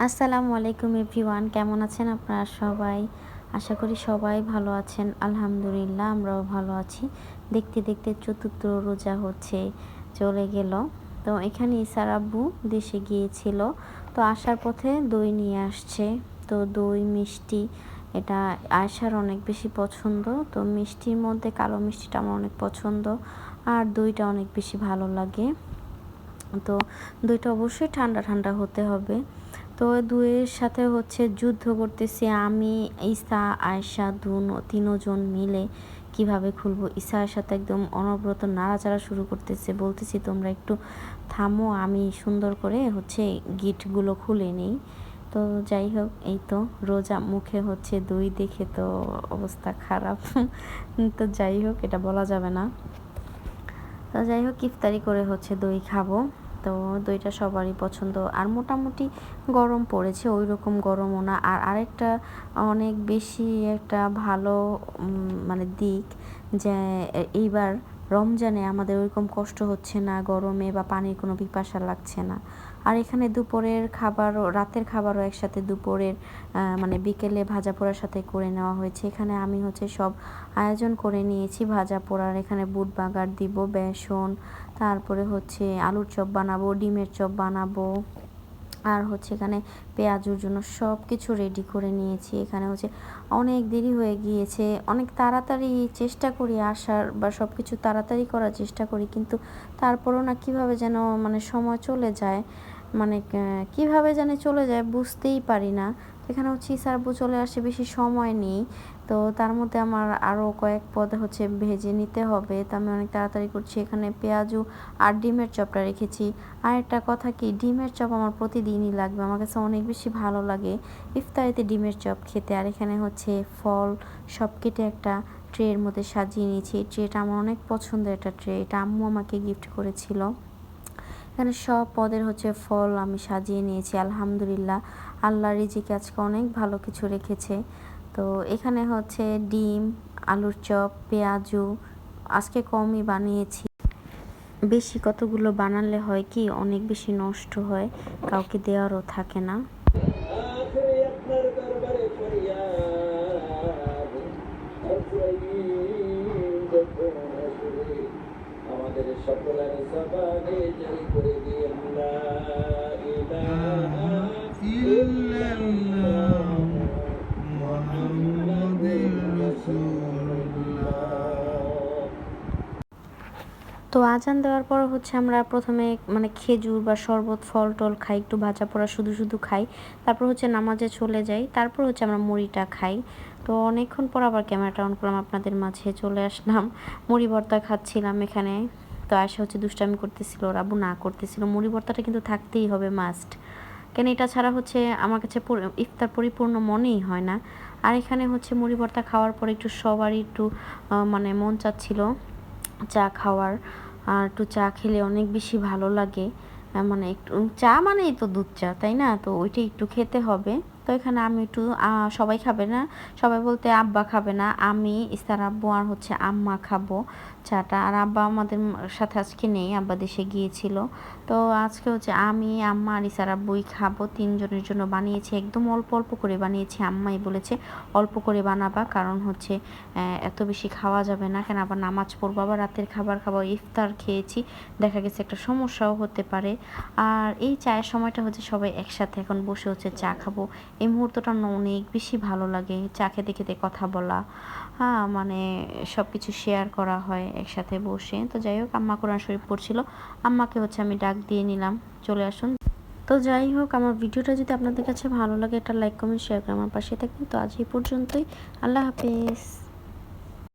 আসসালামু আলাইকুম এভরিওয়ান, কেমন আছেন আপনারা সবাই? আশা করি সবাই ভালো আছেন। আলহামদুলিল্লাহ আমরাও ভালো আছি। দেখতে দেখতে চতুর্থ রোজা চলে গেল। তো এখানে ইসার আব্বু দেশে গিয়েছিল, তো আসার পথে দই নিয়ে আসছে। তো দই মিষ্টি এটা আয়শার অনেক বেশি পছন্দ। তো মিষ্টির মধ্যে কালো মিষ্টিটা আমার অনেক পছন্দ, আর দইটা অনেক বেশি ভালো লাগে। তো দইটা অবশ্যই ঠান্ডা ঠান্ডা হতে হবে। তো দুইয়ের সাথে যুদ্ধ করতেছি আমি, ঈসা, আয়েশা তিনজন মিলে কিভাবে খুলবো। ঈসার সাথে একদম অনবরত নাড়াচাড়া শুরু করতেছে, বলতেছি তোমরা একটু থামো, আমি সুন্দর করে গিটগুলো খুলে নিই। তো যাই হোক, এই তো রোজা মুখে দই দেখে তো অবস্থা খারাপ। তো যাই হোক, এটা বলা যাবে না। তো যাই হোক, ইফতারি করে দই খাবো। তো দইটা সবারই পছন্দ, আর মোটামুটি গরম পড়েছে, ওই রকম গরমও না। আর আরেকটা অনেক বেশি একটা ভালো মানে দিক, যে এইবার রমজানে আমাদের ওইরকম কষ্ট হচ্ছে না, গরমে বা পানির কোনো পিপাসা লাগছে না। আর এখানে দুপুরের খাবারও, রাতের খাবারও একসাথে দুপুরের মানে বিকেলে ভাজা পোড়ার সাথে করে নেওয়া হয়েছে। এখানে আমি সব আয়োজন করে নিয়েছি ভাজা পোড়ার। এখানে বুট বাগার দিব, বেসন, তারপরে আলুর চপ বানাবো, ডিমের চপ বানাবো, আর এখানে পেঁয়াজুর জন্য সব কিছু রেডি করে নিয়েছি। এখানে অনেক দেরি হয়ে গিয়েছে, অনেক তাড়াতাড়ি চেষ্টা করি আসার বা সব কিছু তাড়াতাড়ি করার চেষ্টা করি, কিন্তু তারপরও না কীভাবে যেন মানে সময় চলে যায়, মানে কীভাবে জানি চলে যায় বুঝতেই পারি না। এখানে ইসারবু চলে আসে, বেশি সময় নেই। তো তার মধ্যে আমার আরও কয়েক পদ ভেজে নিতে হবে, তো আমি অনেক তাড়াতাড়ি করছি। এখানে পেঁয়াজু আর ডিমের চপটা রেখেছি। আর একটা কথা কি, ডিমের চপ আমার প্রতিদিনই লাগবে, আমার কাছে অনেক বেশি ভালো লাগে ইফতারিতে ডিমের চপ খেতে। আর এখানে ফল সব কেটে একটা ট্রের মধ্যে সাজিয়ে নিয়েছি। এই ট্রেটা আমার অনেক পছন্দের একটা ট্রে, এটা আম্মু আমাকে গিফট করেছিল। এখানে সব পদের ফল আমি সাজিয়ে নিয়েছি। আলহামদুলিল্লাহ, আল্লাহর রিজিকে আজকে অনেক ভালো কিছু রেখেছে। তো এখানে ডিম, আলুর চপ, পেঁয়াজু আজকে কমই বানিয়েছি। বেশি কতগুলো বানালে হয় কি, অনেক বেশি নষ্ট হয়, কাউকে দেওয়ারও থাকে না। আমাদের সকলের জবানে জারি করে দিয়েন লা ইলাহা ইল্লাল্লাহ মুহাম্মাদুর রাসূলুল্লাহ। তো আজান দেওয়ার পর আমরা প্রথমে মানে খেজুর বা শরবত, ফল টল খাই, একটু ভাজা পোড়া শুধু শুধু খাই। তারপর নামাজে চলে যাই। তারপর আমরা মুড়িটা খাই। তো অনেকক্ষণ পর আবার ক্যামেরাটা অন করলাম, আপনাদের মাঝে চলে আসলাম। মুড়ি ভর্তা খাচ্ছিলাম এখানে। তো আয়শা দুষ্টামি করতেছিল, ওর আব্বু না করতেছিল। মুড়ি ভর্তাটা কিন্তু থাকতেই হবে, মাস্ট। কেন এটা ছাড়া আমার কাছে ইফতার পরিপূর্ণ মনেই হয় না। আর এখানে মুড়ি ভর্তা খাওয়ার পর একটু সবারই একটু মানে মন চাচ্ছিল চা খাওয়ার। আর একটু চা খেলে অনেক বেশি ভালো লাগে, মানে একটু চা মানেই তো দুধ চা, তাই না? তো ওইটা একটু খেতে হবে। তো এখানে আমি একটু সবাই খাবে না, সবাই বলতে আব্বা খাবে না, আমি, ইস্তার আব্বু আর আম্মা খাবো চাটা। আর আব্বা আমাদের সাথে আজকে নেই, আব্বা দেশে গিয়েছিল। তো আজকে আমি, আম্মা আর ইসার আব্বুই খাবো। তিনজনের জন্য বানিয়েছি, একদম অল্প অল্প করে বানিয়েছি। আম্মাই বলেছে অল্প করে বানাবা, কারণ এত বেশি খাওয়া যাবে না, কেন আবার নামাজ পড়বো, আবার রাতের খাবার খাবো। ইফতার খেয়েছি, দেখা গেছে একটা সমস্যাও হতে পারে। আর এই চায়ের সময়টা সবাই একসাথে এখন বসে চা খাবো, এই মুহূর্তটা অনেক বেশি ভালো লাগে। চা খেতে খেতে কথা বলা, হ্যাঁ, মানে সব কিছু শেয়ার করা হয় একসাথে বসে। তো যাই হোক, আম্মা কোরআন শরীফ পড়ছিল, আম্মাকে আমি ডাক দিয়ে নিলাম, চলে আসুন। তো যাই হোক, আমার ভিডিওটা যদি আপনাদের কাছে ভালো লাগে, এটা লাইক, কমেন্ট, শেয়ার করে আমার পাশে থাকবেন। তো আজ এই পর্যন্তই, আল্লাহ হাফেজ।